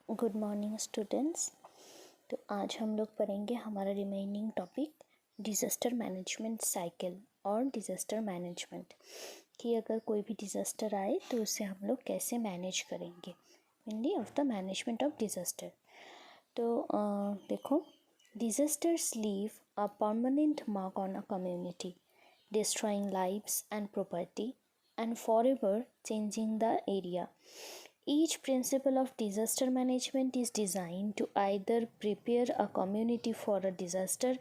Good morning students. तो आज हम लोग पढ़ेंगे हमारा remaining topic disaster management cycle और डिज़ास्टर मैनेजमेंट कि अगर कोई भी डिज़ास्टर आए तो उसे हम लोग कैसे मैनेज करेंगे, mainly of the management of disaster. तो देखो, disasters leave a permanent mark on a community, destroying lives and property and forever changing the area. Each principle of disaster management is designed to either prepare a community for a disaster,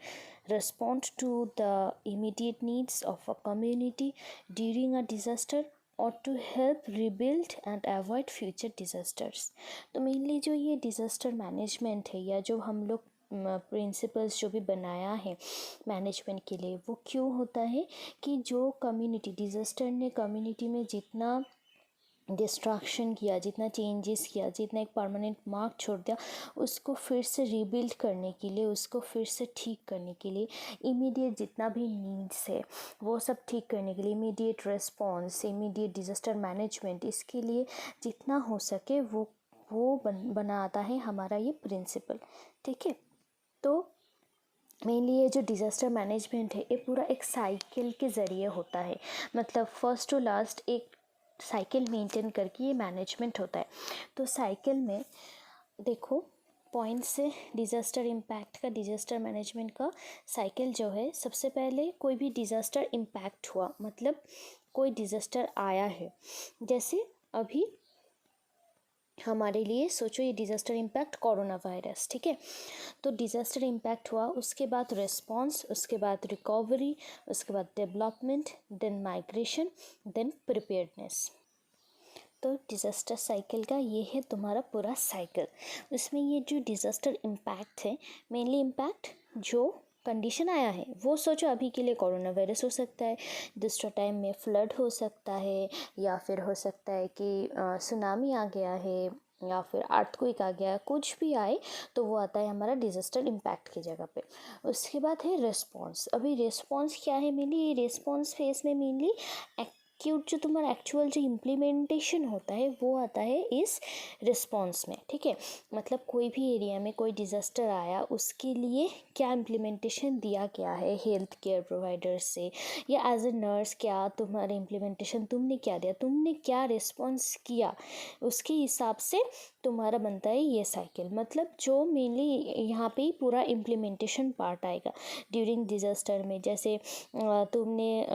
respond to the immediate needs of a community during a disaster, और to help rebuild and avoid future disasters. तो mainly जो ये disaster management है या जो हम लोग principles जो भी बनाया है मैनेजमेंट के लिए, वो क्यों होता है कि जो कम्युनिटी डिज़ास्टर ने कम्युनिटी में जितना डिस्ट्रक्शन किया, जितना चेंजेस किया, जितना एक परमानेंट मार्क छोड़ दिया, उसको फिर से रीबिल्ड करने के लिए, उसको फिर से ठीक करने के लिए, इमीडिएट जितना भी नीड्स है वो सब ठीक करने के लिए, immediate response, immediate disaster management, इसके लिए जितना हो सके वो बनाता है हमारा ये प्रिंसिपल। ठीक है, तो मेनली ये जो डिज़ास्टर मैनेजमेंट है ये पूरा एक साइकिल के ज़रिए होता है, मतलब फर्स्ट टू लास्ट एक साइकिल मेंटेन करके ये मैनेजमेंट होता है। तो साइकिल में देखो, पॉइंट से डिज़ास्टर इम्पैक्ट का, डिज़ास्टर मैनेजमेंट का साइकिल जो है, सबसे पहले कोई भी डिज़ास्टर इम्पैक्ट हुआ, मतलब कोई डिज़ास्टर आया है, जैसे अभी हमारे लिए सोचो ये डिज़ास्टर इम्पैक्ट कोरोना वायरस, ठीक है। तो डिज़ास्टर इम्पैक्ट हुआ, उसके बाद रिस्पॉन्स, उसके बाद रिकवरी, उसके बाद development, then migration, then preparedness. तो डिज़ास्टर साइकिल का ये है तुम्हारा पूरा साइकिल। उसमें ये जो डिज़ास्टर इम्पैक्ट है, मेनली इम्पैक्ट जो कंडीशन आया है वो सोचो, अभी के लिए कोरोना वायरस हो सकता है, दूसरा टाइम में फ्लड हो सकता है, या फिर हो सकता है कि सुनामी आ गया है, या फिर अर्थक्वेक आ गया, कुछ भी आए तो वो आता है हमारा डिज़ास्टर इम्पैक्ट की जगह पे। उसके बाद है रिस्पॉन्स। अभी रिस्पॉन्स क्या है, मेनली रिस्पॉन्स फेज में मेनली एक्यूट जो तुम्हारा एक्चुअल जो इम्प्लीमेंटेशन होता है वो आता है इस रिस्पॉन्स में। ठीक है, मतलब कोई भी एरिया में कोई डिज़ास्टर आया, उसके लिए क्या इम्प्लीमेंटेशन दिया गया है हेल्थ केयर प्रोवाइडर्स से, या एज ए नर्स क्या तुम्हारे इम्प्लीमेंटेशन तुमने क्या दिया, तुमने क्या रिस्पॉन्स किया, उसके हिसाब से तुम्हारा बनता है ये साइकिल। मतलब जो मेनली यहाँ पे पूरा इम्प्लीमेंटेशन पार्ट आएगा ड्यूरिंग डिज़ास्टर में। जैसे तुमने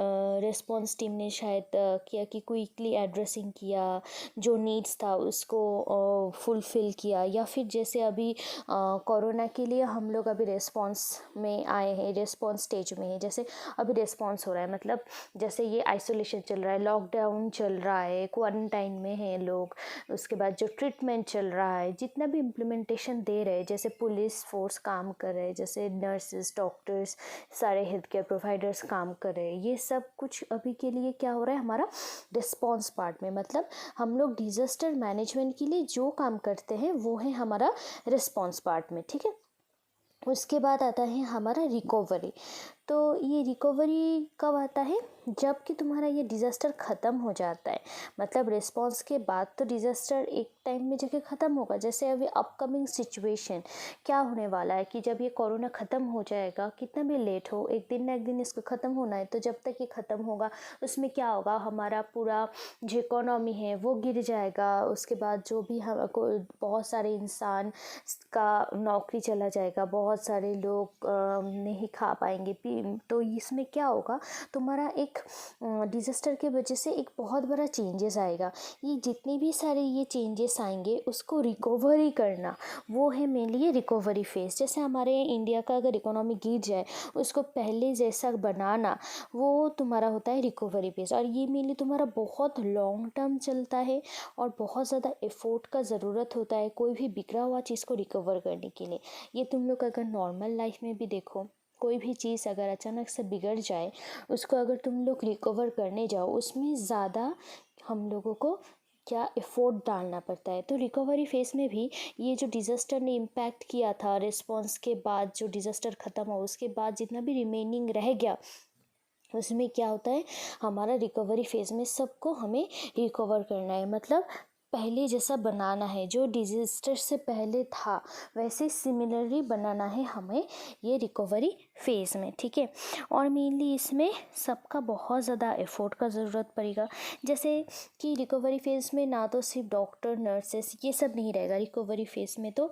रिस्पॉन्स टीम ने शायद किया कि क्विकली एड्रेसिंग किया, जो नीड्स था उसको फुलफ़िल किया, या फिर जैसे अभी कोरोना के लिए हम लोग अभी रिस्पॉन्स में आए हैं, रिस्पॉन्स स्टेज में है। जैसे अभी रिस्पॉन्स हो रहा है, मतलब जैसे ये आइसोलेशन चल रहा है, लॉकडाउन चल रहा है, क्वारंटाइन में हैं लोग, उसके बाद जो ट्रीटमेंट चल रहा है, जितना भी इम्प्लीमेंटेशन दे रहे हैं, जैसे पुलिस फोर्स काम कर रहे हैं, जैसे नर्सेस, डॉक्टर्स, सारे हेल्थ केयर प्रोवाइडर्स काम कर रहे हैं, ये सब कुछ अभी के लिए क्या हो रहा है हमारा रिस्पॉन्स पार्ट में। मतलब हम लोग डिज़ास्टर मैनेजमेंट के लिए जो काम करते हैं वो है हमारा रिस्पॉन्स पार्ट में। ठीक है, उसके बाद आता है हमारा रिकवरी। तो ये रिकवरी कब आता है, जब कि तुम्हारा ये डिज़ास्टर ख़त्म हो जाता है। मतलब रिस्पॉन्स के बाद तो डिज़ास्टर एक टाइम में जाके ख़त्म होगा। जैसे अभी अपकमिंग सिचुएशन क्या होने वाला है कि जब ये कोरोना ख़त्म हो जाएगा, कितना भी लेट हो, एक दिन ना एक दिन इसको ख़त्म होना है, तो जब तक ये ख़त्म होगा उसमें क्या होगा, हमारा पूरा जो इकोनॉमी है वो गिर जाएगा। उसके बाद जो भी बहुत सारे इंसान का नौकरी चला जाएगा, बहुत सारे लोग नहीं खा पाएंगे तो इसमें क्या होगा, तुम्हारा एक डिज़ास्टर के वजह से एक बहुत बड़ा चेंजेस आएगा। ये जितने भी सारे ये चेंजेस आएंगे उसको रिकवरी करना, वो है मेनली ये रिकवरी फेज। जैसे हमारे इंडिया का अगर इकोनॉमी गिर जाए, उसको पहले जैसा बनाना, वो तुम्हारा होता है रिकवरी फेज। और ये मेनली तुम्हारा बहुत लॉन्ग टर्म चलता है और बहुत ज़्यादा एफोर्ट का ज़रूरत होता है कोई भी बिगड़ा हुआ चीज़ को रिकवर करने के लिए। ये तुम लोग अगर नॉर्मल लाइफ में भी देखो, कोई भी चीज़ अगर अचानक से बिगड़ जाए, उसको अगर तुम लोग रिकवर करने जाओ, उसमें ज़्यादा हम लोगों को क्या एफोर्ट डालना पड़ता है। तो रिकवरी फेज में भी ये जो डिज़ास्टर ने इम्पैक्ट किया था, रिस्पॉन्स के बाद जो डिज़ास्टर ख़त्म हुआ उसके बाद जितना भी रिमेनिंग रह गया, उसमें क्या होता है हमारा रिकवरी फेज में सबको हमें रिकवर करना है। मतलब पहले जैसा बनाना है, जो डिजास्टर से पहले था वैसे सिमिलरली बनाना है हमें ये रिकवरी फेज़ में, ठीक है। और मेनली इसमें सबका बहुत ज़्यादा एफर्ट का ज़रूरत पड़ेगा। जैसे कि रिकवरी फेज़ में ना तो सिर्फ डॉक्टर नर्सेस ये सब नहीं रहेगा। रिकवरी फेज़ में तो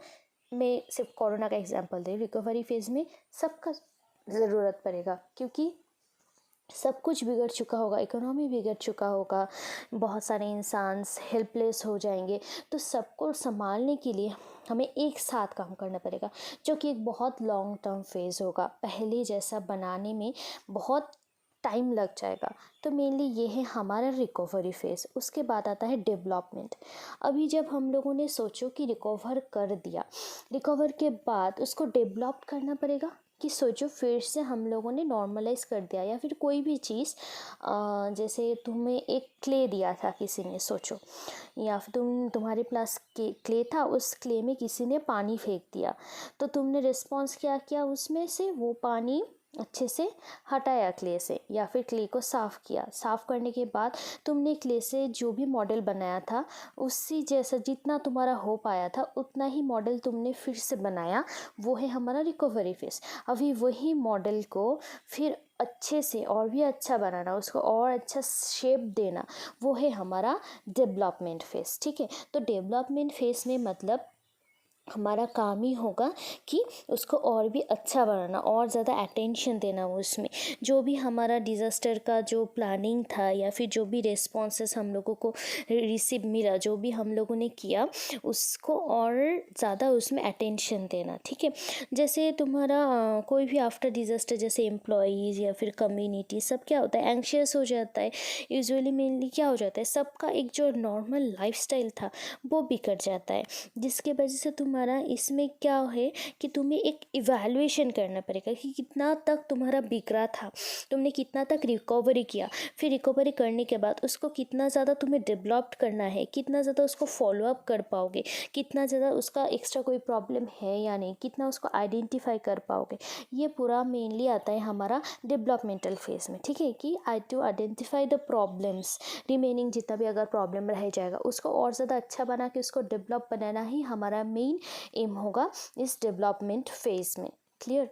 मैं सिर्फ कोरोना का एग्जांपल दे, रिकवरी फेज़ में सबका ज़रूरत पड़ेगा, क्योंकि सब कुछ बिगड़ चुका होगा, इकोनॉमी बिगड़ चुका होगा, बहुत सारे इंसान हेल्पलेस हो जाएंगे। तो सबको संभालने के लिए हमें एक साथ काम करना पड़ेगा, जो कि एक बहुत लॉन्ग टर्म फेज़ होगा। पहले जैसा बनाने में बहुत टाइम लग जाएगा। तो मेनली ये है हमारा रिकवरी फेज़। उसके बाद आता है डेवलपमेंट। अभी जब हम लोगों ने सोचो कि रिकवर कर दिया, रिकवर के बाद उसको डेवलप करना पड़ेगा, कि सोचो फिर से हम लोगों ने नॉर्मलाइज कर दिया, या फिर कोई भी चीज़ जैसे तुम्हें एक क्ले दिया था किसी ने, सोचो, या फिर तुम्हारे पास क्ले था, उस क्ले में किसी ने पानी फेंक दिया, तो तुमने रिस्पॉन्स क्या किया, उसमें से वो पानी अच्छे से हटाया क्ले से, या फिर क्ले को साफ़ किया। साफ़ करने के बाद तुमने क्ले से जो भी मॉडल बनाया था उसी जैसा जितना तुम्हारा हो पाया था उतना ही मॉडल तुमने फिर से बनाया, वो है हमारा रिकवरी फेज़। अभी वही मॉडल को फिर अच्छे से और भी अच्छा बनाना, उसको और अच्छा शेप देना, वो है हमारा डेवलपमेंट फेज़, ठीक है। तो डेवलपमेंट फेज़ में मतलब हमारा काम ही होगा कि उसको और भी अच्छा बनाना, और ज़्यादा अटेंशन देना उसमें। जो भी हमारा डिज़ास्टर का जो प्लानिंग था, या फिर जो भी रिस्पॉन्सेस हम लोगों को रिसीव मिला, जो भी हम लोगों ने किया, उसको और ज़्यादा उसमें अटेंशन देना, ठीक है। जैसे तुम्हारा कोई भी आफ्टर डिज़ास्टर, जैसे एम्प्लॉयज़ या फिर कम्युनिटी, सब क्या होता है, एंग्शियस हो जाता है। यूजुअली मेनली क्या हो जाता है, सबका एक जो नॉर्मल लाइफस्टाइल था वो बिगड़ जाता है, जिसके वजह से तुम्हारा इसमें क्या है कि तुम्हें एक इवैल्यूएशन करना पड़ेगा कि कितना तक तुम्हारा बिगड़ा था, तुमने कितना तक रिकवरी किया, फिर रिकवरी करने के बाद उसको कितना ज़्यादा तुम्हें डेवलप करना है, कितना ज़्यादा उसको फॉलोअप कर पाओगे, कितना ज़्यादा उसका एक्स्ट्रा कोई प्रॉब्लम है या नहीं, कितना उसको आइडेंटिफाई कर पाओगे। ये पूरा मेनली आता है हमारा डेवलपमेंटल फेज़ में, ठीक है, कि I to identify the problems, remaining जितना भी अगर प्रॉब्लम रह जाएगा उसको और ज़्यादा अच्छा बना के उसको डेवलप बनाना ही हमारा मेन एम होगा इस डेवलपमेंट फेज़ में। क्लियर।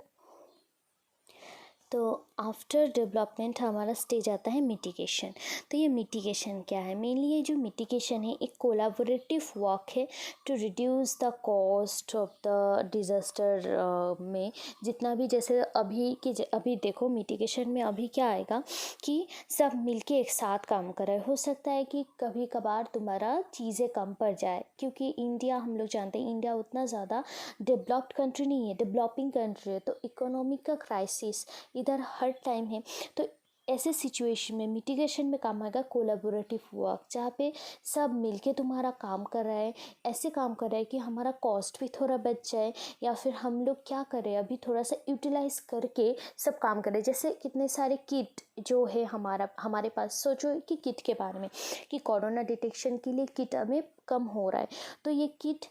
तो आफ्टर डेवलपमेंट हमारा स्टेज आता है मिटिगेशन। तो ये मिटिगेशन क्या है, मेनली ये जो मिटिगेशन है एक कोलैबोरेटिव वर्क है to reduce the cost of the disaster में जितना भी, जैसे अभी देखो मिटिगेशन में अभी क्या आएगा कि सब मिलके एक साथ काम कर रहे। हो सकता है कि कभी कभार तुम्हारा चीज़ें कम पड़ जाए, क्योंकि इंडिया, हम लोग जानते हैं इंडिया उतना ज़्यादा डेवलप्ड कंट्री नहीं है, डेवलपिंग कंट्री है। तो इकोनॉमिक का क्राइसिस इधर हर टाइम है। तो ऐसे सिचुएशन में मिटिगेशन में काम आएगा कोलैबोरेटिव वर्क, जहाँ पे सब मिलके तुम्हारा काम कर रहा है, ऐसे काम कर रहा है कि हमारा कॉस्ट भी थोड़ा बच जाए, या फिर हम लोग क्या कर रहे हैं अभी थोड़ा सा यूटिलाइज करके सब काम कर रहे हैं। जैसे कितने सारे किट जो है हमारे पास, सोचो कि किट के बारे में कि कोरोना डिटेक्शन के लिए किट हमें कम हो रहा है, तो ये किट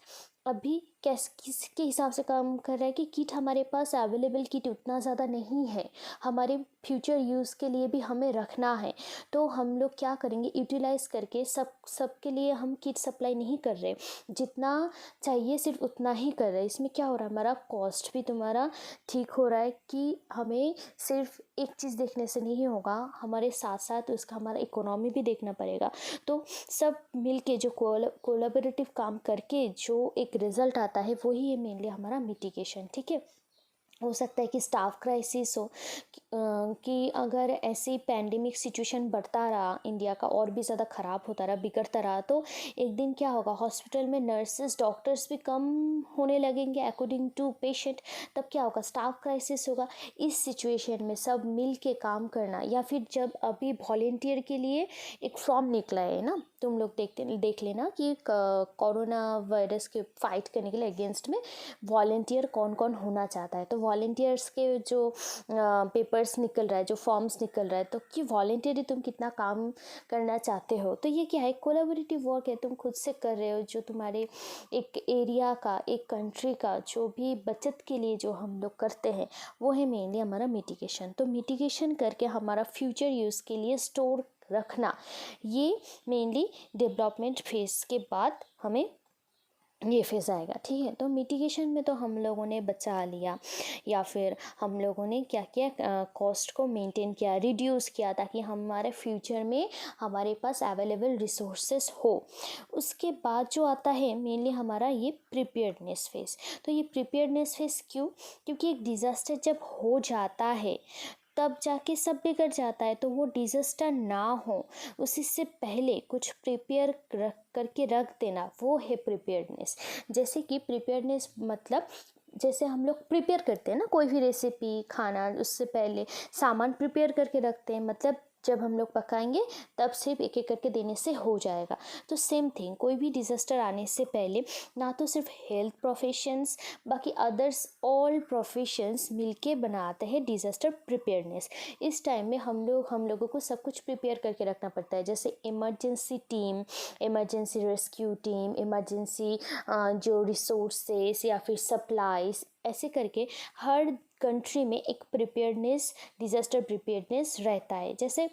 अभी किसके हिसाब से काम कर रहा है कि किट हमारे पास अवेलेबल किट उतना ज़्यादा नहीं है, हमारे फ्यूचर यूज़ के लिए भी हमें रखना है। तो हम लोग क्या करेंगे, यूटिलाइज़ करके सब के लिए हम किट सप्लाई नहीं कर रहे, जितना चाहिए सिर्फ उतना ही कर रहे हैं। इसमें क्या हो रहा है, हमारा कॉस्ट भी तुम्हारा ठीक हो रहा है कि हमें सिर्फ एक चीज़ देखने से नहीं होगा, हमारे साथ साथ उसका हमारा इकोनॉमी भी देखना पड़ेगा। तो सब मिलके जो कोलैबोरेटिव काम करके जो एक रिज़ल्ट आता है वही है मेनली हमारा मिटिगेशन, ठीक है। हो सकता है कि स्टाफ क्राइसिस हो, कि अगर ऐसी पैंडेमिक सिचुएशन बढ़ता रहा, इंडिया का और भी ज़्यादा ख़राब होता रहा, बिगड़ता रहा, तो एक दिन क्या होगा, हॉस्पिटल में नर्सेस डॉक्टर्स भी कम होने लगेंगे अकॉर्डिंग टू पेशेंट। तब क्या होगा, स्टाफ क्राइसिस होगा। इस सिचुएशन में सब मिल के काम करना, या फिर जब अभी वॉलेंटियर के लिए एक फॉर्म निकला है ना, तुम लोग देख लेना कि कोरोना वायरस के फाइट करने के लिए अगेंस्ट में वॉलेंटियर कौन कौन होना चाहता है। तो वॉलेंटियर्स के जो पेपर्स निकल रहा है, जो फॉर्म्स निकल रहा है, तो कि वॉलेंटियरली तुम कितना काम करना चाहते हो। तो ये क्या है, कोलैबोरेटिव वर्क है, तुम खुद से कर रहे हो, जो तुम्हारे एक एरिया का, एक कंट्री का जो भी बचत के लिए जो हम लोग करते हैं वो है मेनली हमारा मिटिगेशन। तो मिटिगेशन करके हमारा फ्यूचर यूज़ के लिए स्टोर रखना, ये मेनली डेवलपमेंट फेज़ के बाद हमें ये फेज़ आएगा, ठीक है। तो मिटिगेशन में तो हम लोगों ने बचा लिया या फिर हम लोगों ने क्या किया, कॉस्ट को मेंटेन किया, रिड्यूस किया, ताकि हमारे फ्यूचर में हमारे पास अवेलेबल रिसोर्सेस हो। उसके बाद जो आता है मेनली हमारा ये प्रिपेयर्डनेस फेज़। तो ये प्रिपेयर्डनेस फेज़ क्यों? क्योंकि एक डिज़ास्टर जब हो जाता है तब जाके सब बिगड़ जाता है। तो वो डिज़ास्टर ना हो उसी से पहले कुछ प्रिपेयर करके रख देना, वो है प्रिपेयर्डनेस। जैसे कि प्रिपेयर्डनेस मतलब जैसे हम लोग प्रिपेयर करते हैं ना कोई भी रेसिपी खाना, उससे पहले सामान प्रिपेयर करके रखते हैं, मतलब जब हम लोग पकाएंगे तब सिर्फ एक एक करके देने से हो जाएगा। तो सेम थिंग, कोई भी डिज़ास्टर आने से पहले ना तो सिर्फ हेल्थ प्रोफेशंस, बाकी अदर्स ऑल प्रोफेशंस मिलके बनाते हैं डिज़ास्टर प्रिपेयरनेस। इस टाइम में हम लोगों को सब कुछ प्रिपेयर करके रखना पड़ता है, जैसे emergency team, emergency rescue team, emergency जो रिसोर्सेस या फिर सप्लाईज, ऐसे करके हर कंट्री में एक प्रिपेयर्डनेस, डिज़ास्टर प्रिपेयर्डनेस रहता है। जैसे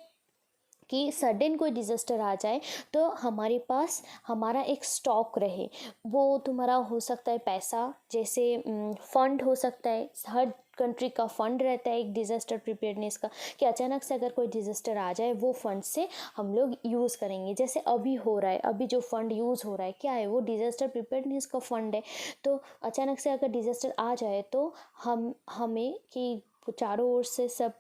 कि सडन कोई डिज़ास्टर आ जाए तो हमारे पास हमारा एक स्टॉक रहे। वो तुम्हारा हो सकता है पैसा, जैसे फंड हो सकता है, हर कंट्री का फंड रहता है एक डिज़ास्टर प्रिपेयर्डनेस का, कि अचानक से अगर कोई डिज़ास्टर आ जाए वो फंड से हम लोग यूज़ करेंगे। जैसे अभी हो रहा है, अभी जो फंड यूज़ हो रहा है क्या है, वो डिज़ास्टर प्रिपेयर्डनेस का फंड है। तो अचानक से अगर डिज़ास्टर आ जाए तो हमें कि चारों ओर से सब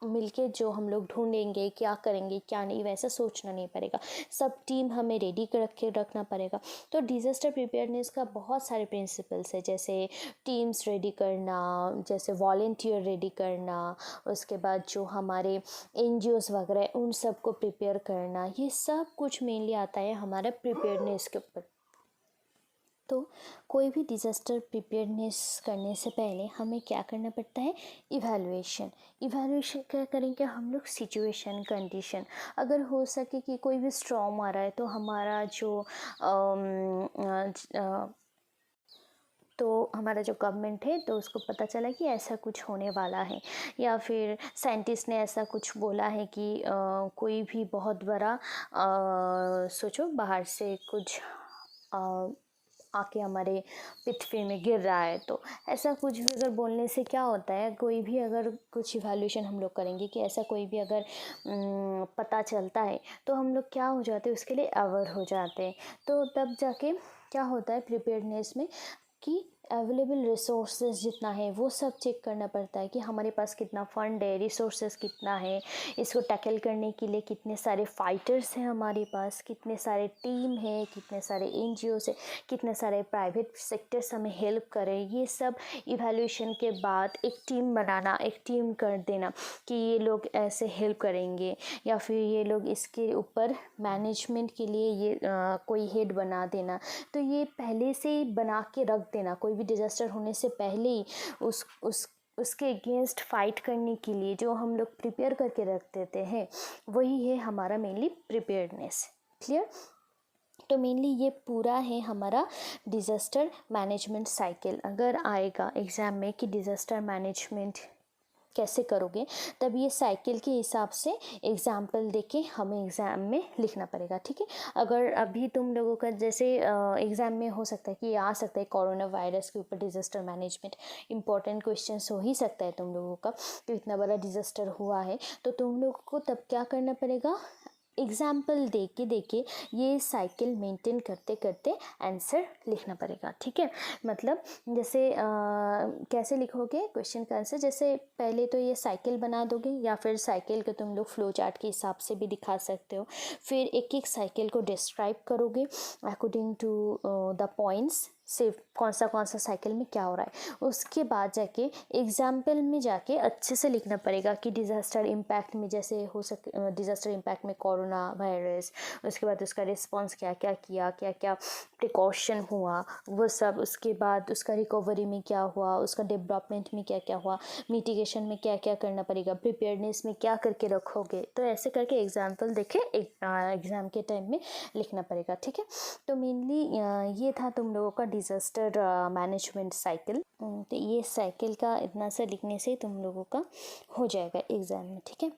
मिलके जो हम लोग ढूंढेंगे, क्या करेंगे क्या नहीं, वैसा सोचना नहीं पड़ेगा, सब टीम हमें रेडी कर के रखना पड़ेगा। तो डिज़ास्टर प्रिपेयर्डनेस का बहुत सारे प्रिंसिपल्स है, जैसे टीम्स रेडी करना, जैसे वॉलेंटियर रेडी करना, उसके बाद जो हमारे NGOs वगैरह उन सब को प्रिपेयर करना, ये सब कुछ मेनली आता है हमारे प्रिपेयर्डनेस के ऊपर। तो कोई भी डिज़ास्टर प्रिपेयर्डनेस करने से पहले हमें क्या करना पड़ता है, इवैल्यूएशन क्या करेंगे हम लोग, सिचुएशन कंडीशन, अगर हो सके कि कोई भी स्टॉर्म आ रहा है तो हमारा जो गवर्नमेंट है तो उसको पता चला कि ऐसा कुछ होने वाला है, या फिर साइंटिस्ट ने ऐसा कुछ बोला है कि कोई भी बहुत बड़ा सोचो बाहर से कुछ आके हमारे पृथ्वी में गिर रहा है, तो ऐसा कुछ भी अगर बोलने से क्या होता है, कोई भी अगर कुछ इवैल्यूएशन हम लोग करेंगे कि ऐसा कोई भी अगर पता चलता है तो हम लोग क्या हो जाते हैं, उसके लिए अवेयर हो जाते हैं। तो तब जाके क्या होता है प्रिपेयर्डनेस में कि अवेलेबल रिसोर्सेज जितना है वो सब चेक करना पड़ता है कि हमारे पास कितना फ़ंड है, रिसोर्सेज कितना है, इसको टैकल करने के लिए कितने सारे फाइटर्स हैं हमारे पास, कितने सारे टीम है, कितने सारे NGOs है, कितने सारे प्राइवेट सेक्टर्स हमें हेल्प करें। ये सब इवैल्यूएशन के बाद एक टीम बनाना, एक टीम कर देना कि ये लोग ऐसे हेल्प करेंगे, या फिर ये लोग इसके ऊपर मैनेजमेंट के लिए ये कोई हेड बना देना। तो ये पहले से ही बना के रख देना, कोई भी डिज़ास्टर होने से पहले ही उसके अगेंस्ट फाइट करने के लिए जो हम लोग प्रिपेयर करके रख देते हैं, वही है हमारा मेनली प्रिपेयर्डनेस। क्लियर? तो मेनली ये पूरा है हमारा डिज़ास्टर मैनेजमेंट साइकिल। अगर आएगा एग्ज़ाम में कि डिज़ास्टर मैनेजमेंट कैसे करोगे, तब ये साइकिल के हिसाब से एग्जाम्पल देके हमें एग्ज़ाम में लिखना पड़ेगा, ठीक है। अगर अभी तुम लोगों का जैसे एग्ज़ाम में हो सकता है कि आ सकता है कोरोना वायरस के ऊपर डिज़ास्टर मैनेजमेंट, इंपॉर्टेंट क्वेश्चन हो ही सकता है तुम लोगों का, तो इतना बड़ा डिज़ास्टर हुआ है तो तुम लोगों को तब क्या करना पड़ेगा, एग्जाम्पल देके ये साइकिल मेंटेन करते करते आंसर लिखना पड़ेगा, ठीक है। मतलब जैसे कैसे लिखोगे क्वेश्चन का आंसर, जैसे पहले तो ये साइकिल बना दोगे, या फिर साइकिल को तुम लोग फ्लो चार्ट के हिसाब से भी दिखा सकते हो। फिर एक एक साइकिल को डिस्क्राइब करोगे अकॉर्डिंग टू द पॉइंट्स, सिर्फ कौन सा साइकिल में क्या हो रहा है। उसके बाद जाके एग्जाम्पल में जाके अच्छे से लिखना पड़ेगा कि डिज़ास्टर इम्पैक्ट में, जैसे हो सके डिज़ास्टर इम्पैक्ट में कोरोना वायरस, उसके बाद उसका रिस्पॉन्स क्या क्या किया, क्या क्या प्रिकॉशन हुआ वो सब, उसके बाद उसका रिकवरी में क्या हुआ, उसका डेवलपमेंट में क्या क्या हुआ, मिटिगेशन में क्या क्या करना पड़ेगा, प्रिपेयर्डनेस में क्या करके रखोगे। तो ऐसे करके एग्जाम्पल देखे एग्ज़ाम के टाइम में लिखना पड़ेगा, ठीक है। तो मेनली ये था तुम लोगों का डिज़ास्टर मैनेजमेंट साइकिल। तो ये साइकिल का इतना सा लिखने से तुम लोगों का हो जाएगा एग्ज़ाम में, ठीक है।